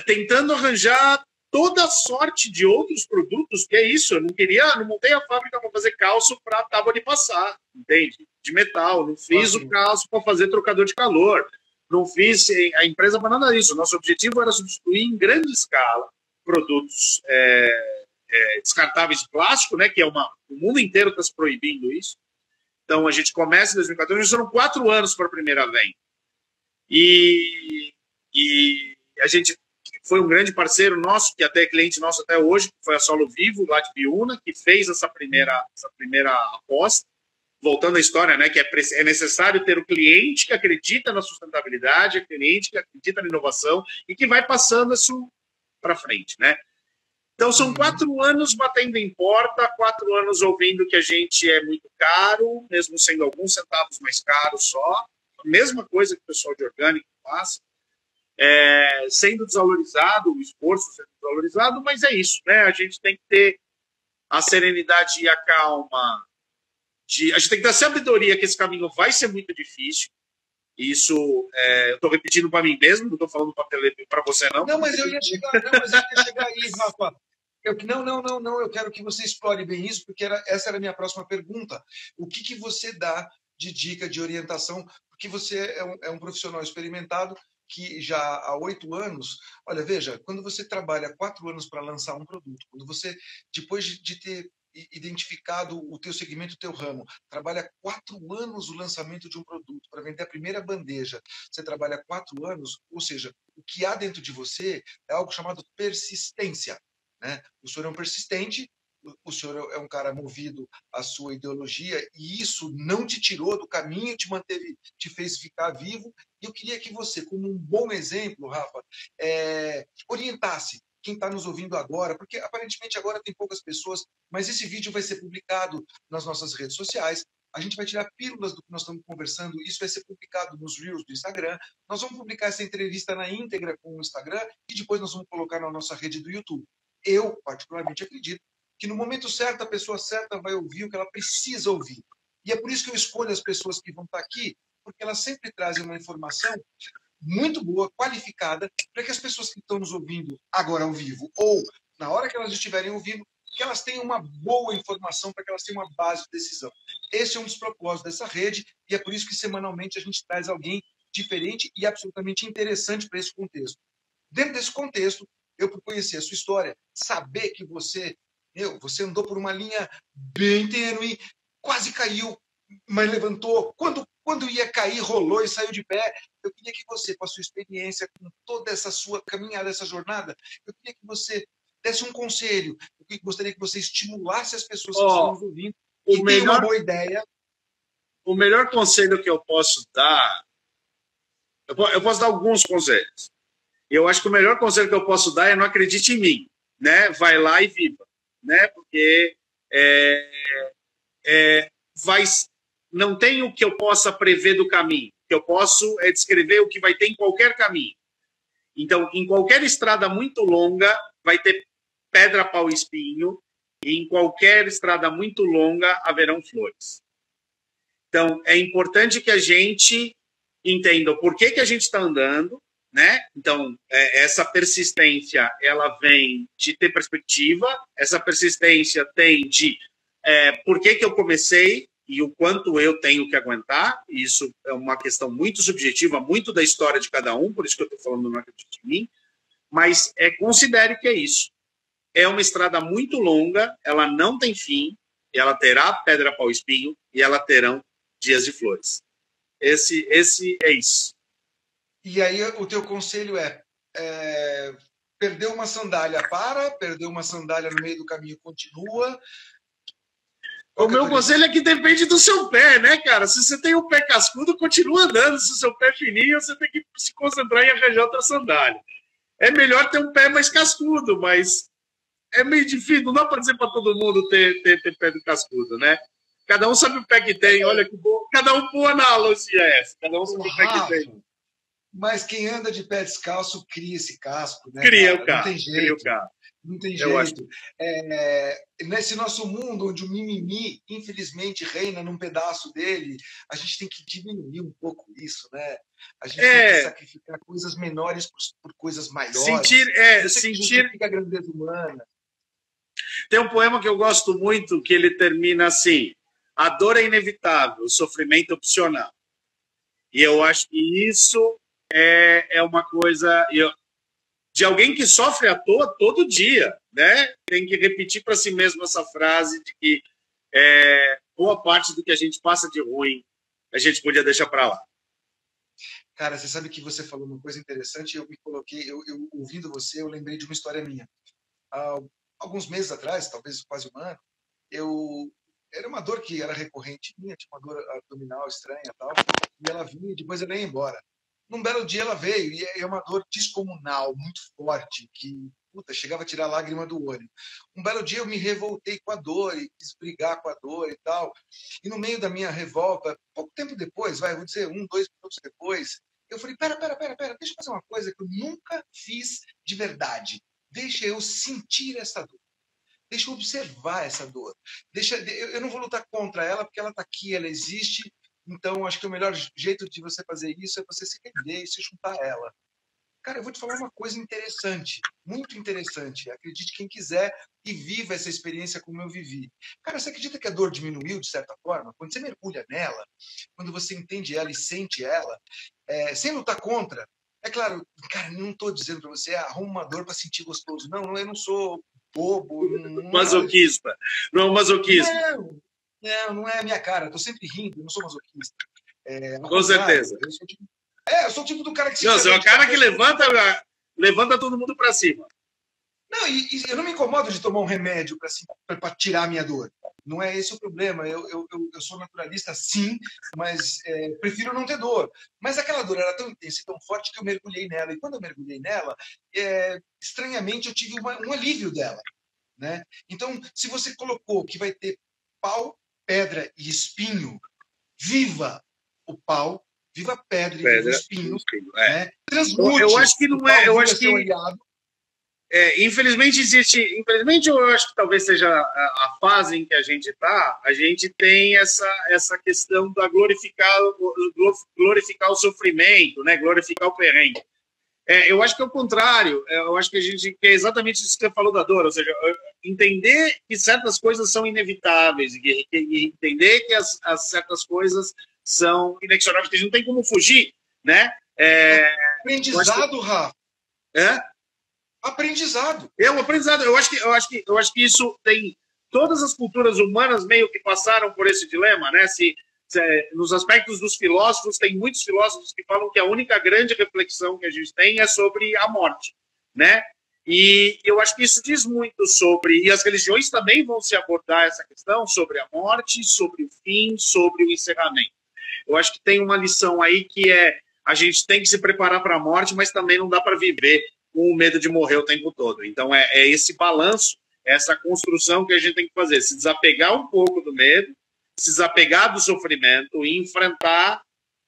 tentando arranjar toda sorte de outros produtos, que é isso, eu não montei a fábrica para fazer calço para tábua de passar, entende? De metal, não fiz o calço para fazer trocador de calor, não fiz a empresa para nada disso. Nosso objetivo era substituir em grande escala produtos descartáveis de plástico, né, que o mundo inteiro está se proibindo isso. Então a gente começa em 2014, foram 4 anos para a primeira venda. E a gente foi um grande parceiro nosso, que até é cliente nosso até hoje, que foi a Solo Vivo, lá de Biúna, que fez essa primeira aposta. Voltando à história, né, que é necessário ter o cliente que acredita na sustentabilidade, o cliente que acredita na inovação e que vai passando isso para frente, né? Então, são 4 anos batendo em porta, 4 anos ouvindo que a gente é muito caro, mesmo sendo alguns centavos mais caro só, a mesma coisa que o pessoal de orgânico faz. Sendo desvalorizado, o esforço sendo desvalorizado, mas é isso, né? A gente tem que ter a serenidade e a calma. A gente tem que ter a sabedoria que esse caminho vai ser muito difícil. Isso, eu estou repetindo para mim mesmo, não estou falando para você, não. Não, mas eu ia chegar aí, Rafa. Eu quero que você explore bem isso, porque essa era a minha próxima pergunta. O que você dá de dica, de orientação? Porque você é um profissional experimentado, que já há 8 anos, olha, veja, quando você trabalha 4 anos para lançar um produto, quando você, depois de ter identificado o teu segmento, o teu ramo, trabalha 4 anos o lançamento de um produto, para vender a primeira bandeja, você trabalha 4 anos, ou seja, o que há dentro de você é algo chamado persistência, né? O senhor é um persistente, o senhor é um cara movido à sua ideologia e isso não te tirou do caminho, te fez ficar vivo. E eu queria que você, como um bom exemplo, Rafa, orientasse quem está nos ouvindo agora, porque aparentemente agora tem poucas pessoas, mas esse vídeo vai ser publicado nas nossas redes sociais. A gente vai tirar pílulas do que nós estamos conversando, isso vai ser publicado nos Reels do Instagram. Nós vamos publicar essa entrevista na íntegra com o Instagram e depois nós vamos colocar na nossa rede do YouTube. Eu, particularmente, acredito que no momento certo a pessoa certa vai ouvir o que ela precisa ouvir. E é por isso que eu escolho as pessoas que vão estar aqui, porque elas sempre trazem uma informação muito boa, qualificada, para que as pessoas que estão nos ouvindo agora ao vivo, ou na hora que elas estiverem ouvindo, que elas tenham uma boa informação, para que elas tenham uma base de decisão. Esse é um dos propósitos dessa rede, e é por isso que semanalmente a gente traz alguém diferente e absolutamente interessante para esse contexto. Dentro desse contexto, eu, por conhecer a sua história, saber que você andou por uma linha bem tênue, quase caiu, mas levantou. Quando ia cair, rolou e saiu de pé. Eu queria que você, com a sua experiência, com toda essa sua caminhada, essa jornada, eu queria que você desse um conselho. Eu gostaria que você estimulasse as pessoas que estão nos ouvindo e tenham uma boa ideia. O melhor conselho que eu posso dar... Eu posso dar alguns conselhos. Eu acho que o melhor conselho que eu posso dar é não acredite em mim, né? Vai lá e viva, né? Porque não tem o que eu possa prever do caminho. O que eu posso é descrever o que vai ter em qualquer caminho. Então, em qualquer estrada muito longa, vai ter pedra, pau e espinho, e em qualquer estrada muito longa haverão flores. Então, é importante que a gente entenda por que a gente está andando, né? Então, essa persistência, ela vem de ter perspectiva, essa persistência tem de por que eu comecei e o quanto eu tenho que aguentar. Isso é uma questão muito subjetiva, muito da história de cada um, por isso que eu estou falando não acredito em mim, mas considere que é isso. É uma estrada muito longa, ela não tem fim, ela terá pedra, pau e espinho, e ela terão dias de flores. Esse é isso. E aí o teu conselho perdeu uma sandália, perdeu uma sandália no meio do caminho, continua. O meu conselho é que depende do seu pé, né, cara? Se você tem um pé cascudo, continua andando. Se o seu pé é fininho, você tem que se concentrar em arranjar outra sandália. É melhor ter um pé mais cascudo, mas é meio difícil. Não dá para dizer para todo mundo ter pé de cascudo, né? Cada um sabe o pé que tem. Olha que boa. Cada um boa analogia essa. Cada um sabe o pé que tem. Mas quem anda de pé descalço cria esse casco, né? Cria o casco. Não tem jeito. Não tem jeito. Nesse nosso mundo onde o mimimi, infelizmente, reina num pedaço dele, a gente tem que diminuir um pouco isso, né? A gente tem que sacrificar coisas menores por coisas maiores. Sentir a grandeza humana. Tem um poema que eu gosto muito que ele termina assim: a dor é inevitável, o sofrimento é opcional. E eu acho que isso é uma coisa de alguém que sofre à toa todo dia, né? Tem que repetir para si mesmo essa frase de que boa parte do que a gente passa de ruim a gente podia deixar para lá. Cara, você sabe que você falou uma coisa interessante. Eu me coloquei, eu ouvindo você, eu lembrei de uma história minha. Alguns meses atrás, talvez quase um ano, era uma dor que era recorrente minha, tinha uma dor abdominal estranha e tal, e ela vinha e depois ela ia embora. Num belo dia ela veio, e é uma dor descomunal, muito forte, que chegava a tirar a lágrima do olho. Um belo dia eu me revoltei com a dor, e quis brigar com a dor e tal, e no meio da minha revolta, pouco tempo depois, vou dizer 1, 2 minutos depois, eu falei, pera, deixa eu fazer uma coisa que eu nunca fiz de verdade. Deixa eu sentir essa dor. Deixa eu observar essa dor. Eu não vou lutar contra ela, porque ela está aqui, ela existe. Então, acho que o melhor jeito de você fazer isso é você se render e se juntar a ela. Cara, eu vou te falar uma coisa interessante, muito interessante. Acredite quem quiser e viva essa experiência como eu vivi. Cara, você acredita que a dor diminuiu de certa forma? Quando você mergulha nela, quando você entende ela e sente ela, sem lutar contra. É claro, cara, não estou dizendo para você, arruma uma dor para sentir gostoso. Não, eu não sou bobo. Masoquista. Não é um masoquista. Não é a minha cara. Estou sempre rindo, eu não sou masoquista. Com certeza. Eu sou o tipo do cara que... Não, você é o cara que levanta todo mundo para cima. Não, e eu não me incomodo de tomar um remédio para tirar a minha dor. Não é esse o problema. Eu sou naturalista, sim, mas prefiro não ter dor. Mas aquela dor era tão intensa e tão forte que eu mergulhei nela. E quando eu mergulhei nela, estranhamente, eu tive um alívio dela, né? Então, se você colocou que vai ter pau, pedra e espinho, viva o pau, viva a pedra e viva o espinho. Né? Transmute. Eu acho que não é. Eu acho que infelizmente existe. Infelizmente, eu acho que talvez seja a fase em que a gente está. A gente tem essa questão da glorificar o sofrimento, né? Glorificar o perrengue. Eu acho que é o contrário. Eu acho que a gente que é exatamente isso que você falou da dor, ou seja, entender que certas coisas são inevitáveis e entender que as certas coisas são inexoráveis, que a gente não tem como fugir, né? Aprendizado, Rafa. Aprendizado. Um aprendizado. Eu acho que isso tem. Todas as culturas humanas meio que passaram por esse dilema, né? Nos aspectos dos filósofos, tem muitos filósofos que falam que a única grande reflexão que a gente tem é sobre a morte, né? E eu acho que isso diz muito sobre... E as religiões também vão se abordar essa questão sobre a morte, sobre o fim, sobre o encerramento. Eu acho que tem uma lição aí que a gente tem que se preparar para a morte, mas também não dá para viver com o medo de morrer o tempo todo. Então, é esse balanço, essa construção que a gente tem que fazer. Se desapegar um pouco do medo, se desapegar do sofrimento e enfrentar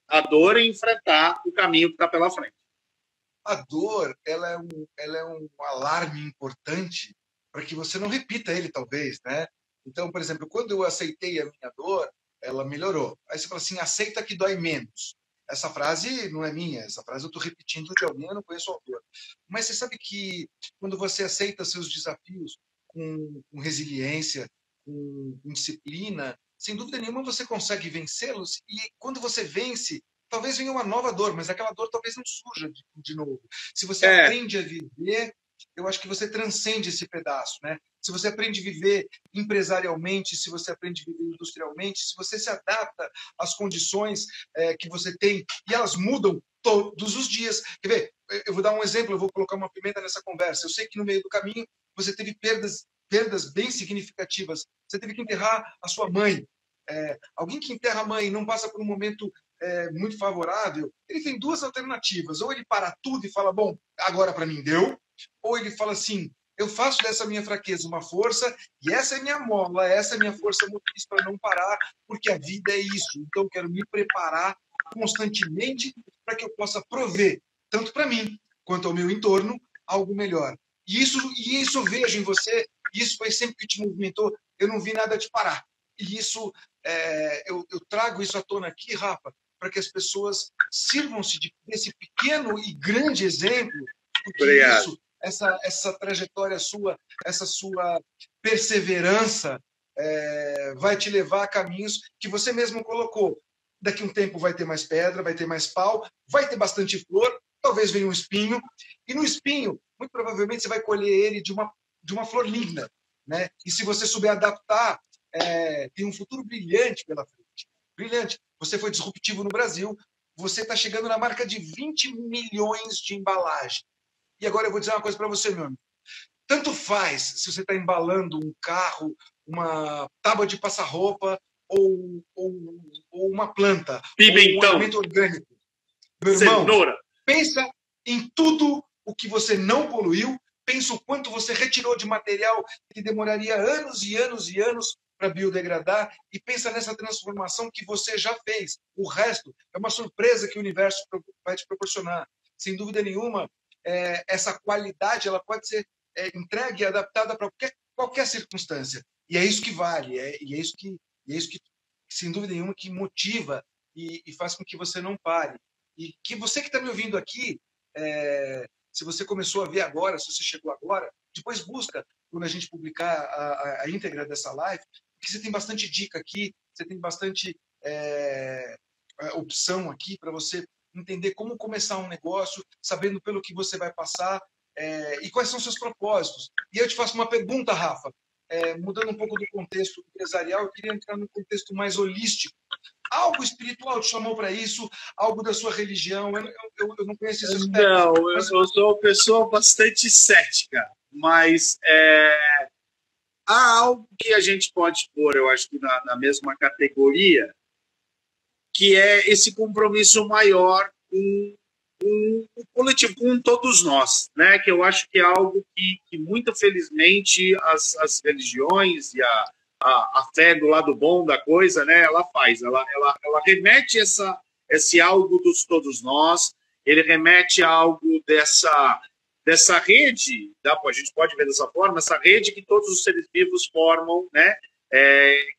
a dor e enfrentar o caminho que está pela frente. A dor, ela é um alarme importante para que você não repita ele, talvez, né? Então, por exemplo, quando eu aceitei a minha dor, ela melhorou. Aí você fala assim, aceita que dói menos. Essa frase não é minha, essa frase eu estou repetindo de alguém, eu não conheço o autor. Mas você sabe que quando você aceita seus desafios com resiliência, com disciplina, sem dúvida nenhuma você consegue vencê-los, e quando você vence, talvez venha uma nova dor, mas aquela dor talvez não surja de novo. Se você aprende a viver, eu acho que você transcende esse pedaço, né? Se você aprende a viver empresarialmente, se você aprende a viver industrialmente, se você se adapta às condições que você tem, e elas mudam todos os dias. Quer ver? Eu vou dar um exemplo, eu vou colocar uma pimenta nessa conversa. Eu sei que no meio do caminho você teve perdas bem significativas. Você teve que enterrar a sua mãe. Alguém que enterra a mãe e não passa por um momento muito favorável, ele tem duas alternativas. Ou ele para tudo e fala, bom, agora para mim deu. Ou ele fala assim, eu faço dessa minha fraqueza uma força e essa é minha mola, essa é minha força motriz para não parar, porque a vida é isso. Então, eu quero me preparar constantemente para que eu possa prover, tanto para mim quanto ao meu entorno, algo melhor. E isso eu vejo em você, isso foi sempre que te movimentou, eu não vi nada de parar. E isso, eu trago isso à tona aqui, Rafa, para que as pessoas sirvam-se desse pequeno e grande exemplo, porque isso, essa trajetória sua, essa sua perseverança vai te levar a caminhos que você mesmo colocou. Daqui a um tempo vai ter mais pedra, vai ter mais pau, vai ter bastante flor, talvez venha um espinho, e no espinho, muito provavelmente você vai colher ele de uma flor linda, né? E se você souber adaptar, tem um futuro brilhante pela frente. Brilhante. Você foi disruptivo no Brasil, você está chegando na marca de 20 milhões de embalagem. E agora eu vou dizer uma coisa para você, meu amigo. Tanto faz se você está embalando um carro, uma tábua de passar roupa ou uma planta, pimentão, ou um alimento orgânico. Meu irmão, pensa em tudo o que você não poluiu, pensa o quanto você retirou de material que demoraria anos e anos e anos para biodegradar, e pensa nessa transformação que você já fez. O resto é uma surpresa que o universo vai te proporcionar. Sem dúvida nenhuma, essa qualidade ela pode ser entregue e adaptada para qualquer circunstância. E é isso que vale, e é isso que, sem dúvida nenhuma, que motiva e faz com que você não pare. E que você que está me ouvindo aqui, se você começou a ver agora, se você chegou agora, depois busca, quando a gente publicar a íntegra dessa live, porque você tem bastante dica aqui, você tem bastante opção aqui para você entender como começar um negócio, sabendo pelo que você vai passar e quais são seus propósitos. E eu te faço uma pergunta, Rafa, mudando um pouco do contexto empresarial, eu queria entrar num contexto mais holístico. Algo espiritual te chamou para isso? Algo da sua religião? Eu não conheço esse aspecto. Não, eu sou uma pessoa bastante cética, mas há algo que a gente pode pôr, eu acho que na mesma categoria, que é esse compromisso maior com o coletivo, com todos nós, né? Que eu acho que é algo que muito felizmente as religiões e a fé do lado bom da coisa, né? Ela faz, ela remete esse algo dos todos nós, ele remete a algo dessa rede, a gente pode ver dessa forma, essa rede que todos os seres vivos formam, né?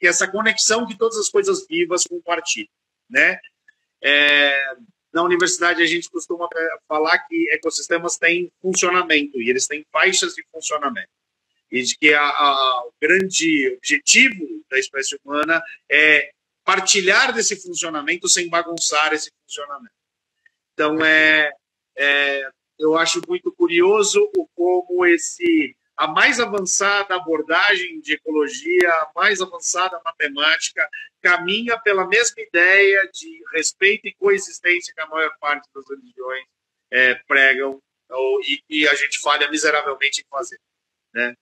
Que essa conexão que todas as coisas vivas compartilham, né? Na universidade a gente costuma falar que ecossistemas têm funcionamento e eles têm faixas de funcionamento e de que o grande objetivo da espécie humana é partilhar desse funcionamento sem bagunçar esse funcionamento. Então eu acho muito curioso como a mais avançada abordagem de ecologia, a mais avançada matemática, caminha pela mesma ideia de respeito e coexistência que a maior parte das religiões pregam e a gente falha miseravelmente em fazer, né?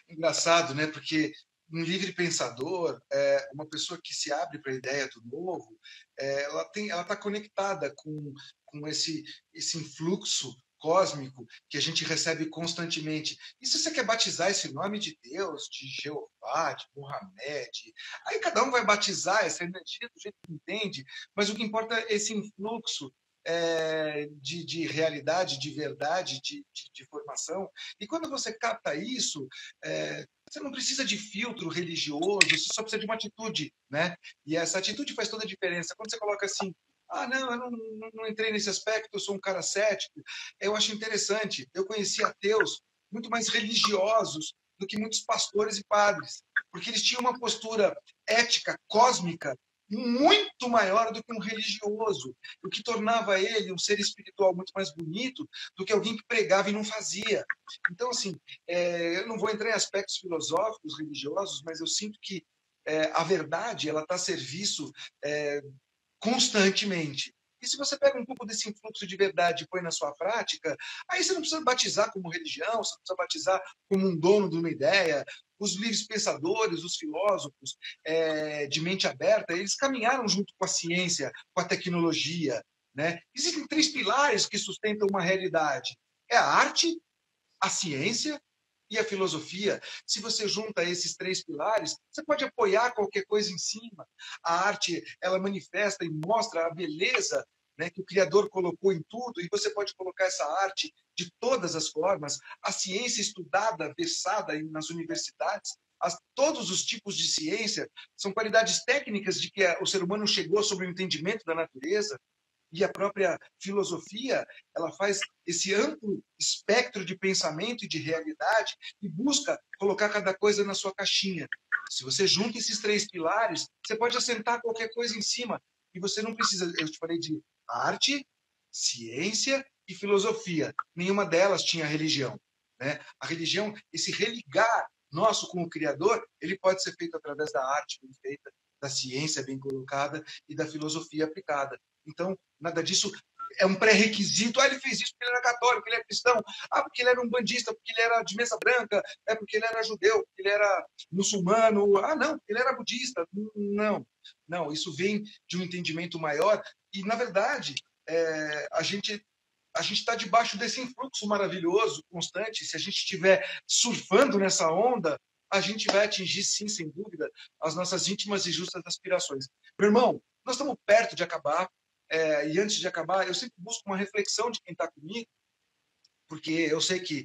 Engraçado, né? Porque um livre pensador, uma pessoa que se abre para a ideia do novo, ela está conectada com esse influxo cósmico que a gente recebe constantemente. E se você quer batizar esse nome de Deus, de Jeová, de Mohamed, aí cada um vai batizar essa energia do jeito que entende, mas o que importa é esse influxo de realidade, de verdade, de formação. E quando você capta isso, você não precisa de filtro religioso, você só precisa de uma atitude, né? E essa atitude faz toda a diferença. Quando você coloca assim, não, eu não entrei nesse aspecto, eu sou um cara cético, eu acho interessante. Eu conheci ateus muito mais religiosos do que muitos pastores e padres, porque eles tinham uma postura ética, cósmica, muito maior do que um religioso, o que tornava ele um ser espiritual muito mais bonito do que alguém que pregava e não fazia. Então, assim, eu não vou entrar em aspectos filosóficos, religiosos, mas eu sinto que a verdade ela está a serviço constantemente. E se você pega um pouco desse influxo de verdade e põe na sua prática, aí você não precisa batizar como religião, você não precisa batizar como um dono de uma ideia. Os livres pensadores, os filósofos de mente aberta, eles caminharam junto com a ciência, com a tecnologia, né? Existem 3 pilares que sustentam uma realidade. É a arte, a ciência e a filosofia. Se você junta esses 3 pilares, você pode apoiar qualquer coisa em cima. A arte, ela manifesta e mostra a beleza, né, que o Criador colocou em tudo, e você pode colocar essa arte de todas as formas. A ciência estudada, versada nas universidades, todos os tipos de ciência são qualidades técnicas de que o ser humano chegou sobre o entendimento da natureza. E a própria filosofia, ela faz esse amplo espectro de pensamento e de realidade e busca colocar cada coisa na sua caixinha. Se você junta esses 3 pilares, você pode assentar qualquer coisa em cima. E você não precisa, eu te falei de arte, ciência e filosofia. Nenhuma delas tinha religião, né? A religião, esse religar nosso com o Criador, ele pode ser feito através da arte bem feita, da ciência bem colocada e da filosofia aplicada. Então, nada disso é um pré-requisito. Ele fez isso porque ele era católico, ele é cristão. Porque ele era um bandista, porque ele era de mesa branca, porque ele era judeu, porque ele era muçulmano. Não, ele era budista. Não, não. Isso vem de um entendimento maior. E, na verdade, a gente está debaixo desse influxo maravilhoso, constante. Se a gente estiver surfando nessa onda, a gente vai atingir, sim, sem dúvida, as nossas íntimas e justas aspirações. Meu irmão, nós estamos perto de acabar. E antes de acabar, eu sempre busco uma reflexão de quem está comigo, porque eu sei que...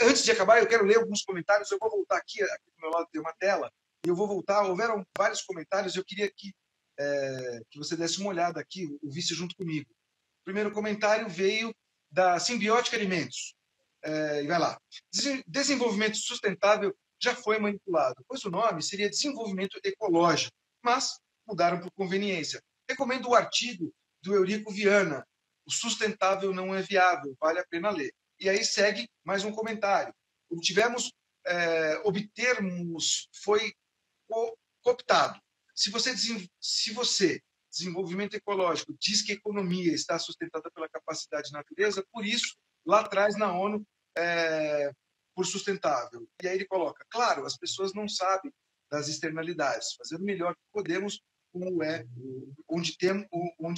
Antes de acabar, eu quero ler alguns comentários, eu vou voltar aqui do meu lado tem uma tela, e eu vou voltar, houveram vários comentários, eu queria que você desse uma olhada aqui, o visse junto comigo. O primeiro comentário veio da Simbiótica Alimentos, e vai lá. Desenvolvimento sustentável já foi manipulado, pois o nome seria desenvolvimento ecológico, mas mudaram por conveniência. Recomendo o artigo do Eurico Viana, O Sustentável Não é Viável, vale a pena ler. E aí segue mais um comentário. Obtermos, foi cooptado. Se você, desenvolvimento ecológico, diz que a economia está sustentada pela capacidade da natureza, por isso, lá atrás na ONU, por sustentável. E aí ele coloca, claro, as pessoas não sabem das externalidades, fazendo o melhor que podemos, como onde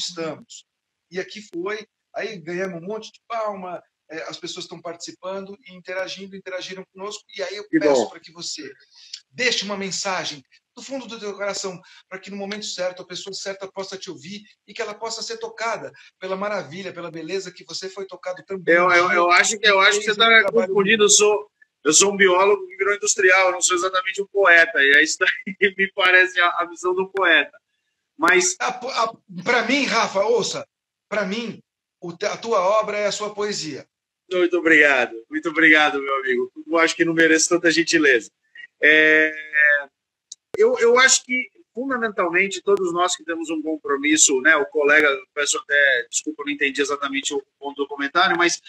estamos. E aqui foi, aí ganhamos um monte de palma, as pessoas estão participando e interagiram conosco, e aí eu peço para que você deixe uma mensagem do fundo do teu coração, para que no momento certo a pessoa certa possa te ouvir e que ela possa ser tocada pela maravilha, pela beleza que você foi tocado também. Eu acho que você está confundindo. Eu sou um biólogo que virou industrial, eu não sou exatamente um poeta, e é isso daí me parece a visão do poeta. Mas para mim, Rafa, ouça, para mim, a tua obra é a sua poesia. Muito obrigado, meu amigo. Eu acho que não mereço tanta gentileza. Eu acho que, fundamentalmente, todos nós que temos um compromisso, né? O colega, peço até, desculpa, não entendi exatamente o ponto do comentário, mas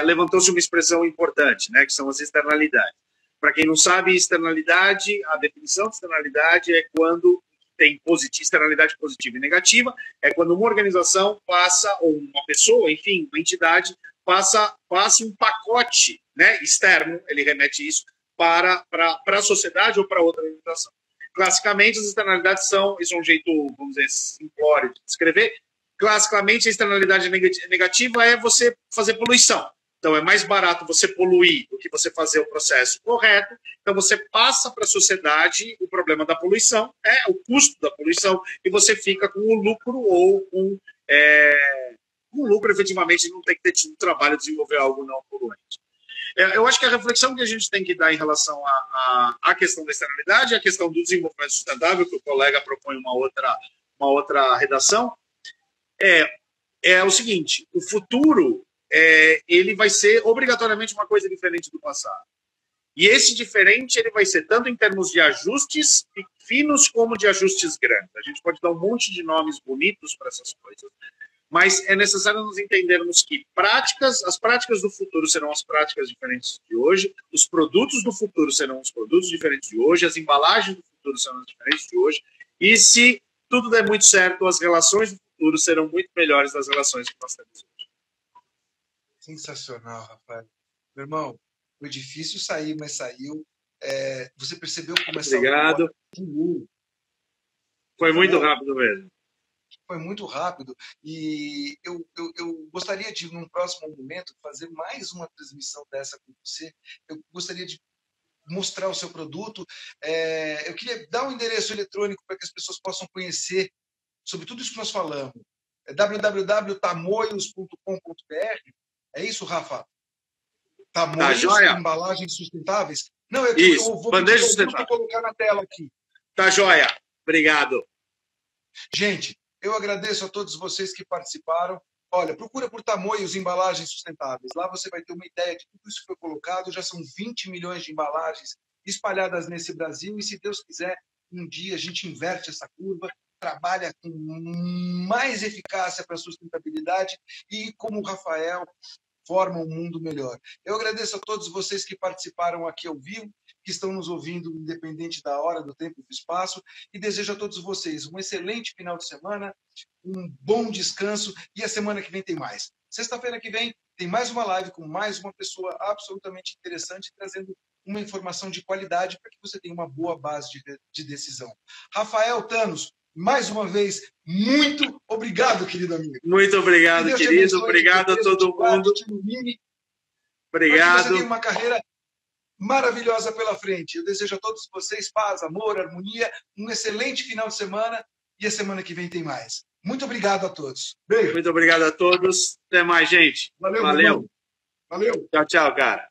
levantou-se uma expressão importante, né? Que são as externalidades. Para quem não sabe, externalidade, a definição de externalidade é quando tem externalidade positiva e negativa, é quando uma organização passa, ou uma pessoa, enfim, uma entidade, passa um pacote, né, externo, ele remete isso, para a sociedade ou para outra organização. Classicamente, as externalidades são, isso é um jeito, vamos dizer, simplório de descrever, classicamente a externalidade negativa é você fazer poluição. Então, é mais barato você poluir do que você fazer o processo correto. Então, você passa para a sociedade o problema da poluição, o custo da poluição, e você fica com o lucro ou com lucro, efetivamente não tem que ter tido trabalho de desenvolver algo não poluente. Eu acho que a reflexão que a gente tem que dar em relação à questão da externalidade, a questão do desenvolvimento sustentável, que o colega propõe uma outra redação, é o seguinte: o futuro ele vai ser obrigatoriamente uma coisa diferente do passado. E esse diferente ele vai ser tanto em termos de ajustes finos como de ajustes grandes. A gente pode dar um monte de nomes bonitos para essas coisas, mas é necessário nos entendermos que as práticas do futuro serão as práticas diferentes de hoje, os produtos do futuro serão os produtos diferentes de hoje, as embalagens do futuro serão as diferentes de hoje, e se tudo der muito certo, as relações do futuro serão muito melhores das relações que nós temos hoje. Sensacional, Rafael. Meu irmão, foi difícil sair, mas saiu. Você percebeu como essa... Obrigado. Foi muito rápido mesmo. Foi muito rápido. E eu gostaria de, num próximo momento, fazer mais uma transmissão dessa com você. Eu gostaria de mostrar o seu produto. Eu queria dar um endereço eletrônico para que as pessoas possam conhecer sobre tudo isso que nós falamos. É www.tamoios.com.br. É isso, Rafa? Tamoios, embalagens sustentáveis? Não, eu vou colocar na tela aqui. Tá joia. Obrigado. Gente, eu agradeço a todos vocês que participaram. Olha, procura por Tamoios Embalagens Sustentáveis. Lá você vai ter uma ideia de tudo isso que foi colocado. Já são 20 milhões de embalagens espalhadas nesse Brasil. E, se Deus quiser, um dia a gente inverte essa curva, trabalha com mais eficácia para a sustentabilidade e, como o Rafael, forma um mundo melhor. Eu agradeço a todos vocês que participaram aqui ao vivo, que estão nos ouvindo independente da hora, do tempo e do espaço, e desejo a todos vocês um excelente final de semana, um bom descanso, e a semana que vem tem mais. Sexta-feira que vem tem mais uma live com mais uma pessoa absolutamente interessante, trazendo uma informação de qualidade para que você tenha uma boa base de decisão. Rafael Thanos, mais uma vez, muito obrigado, querido amigo. Muito obrigado, querido. Obrigado a todo mundo. Obrigado. Você tem uma carreira maravilhosa pela frente. Eu desejo a todos vocês paz, amor, harmonia, um excelente final de semana, e a semana que vem tem mais. Muito obrigado a todos. Beijo. Muito obrigado a todos. Até mais, gente. Valeu. Tchau, tchau, cara.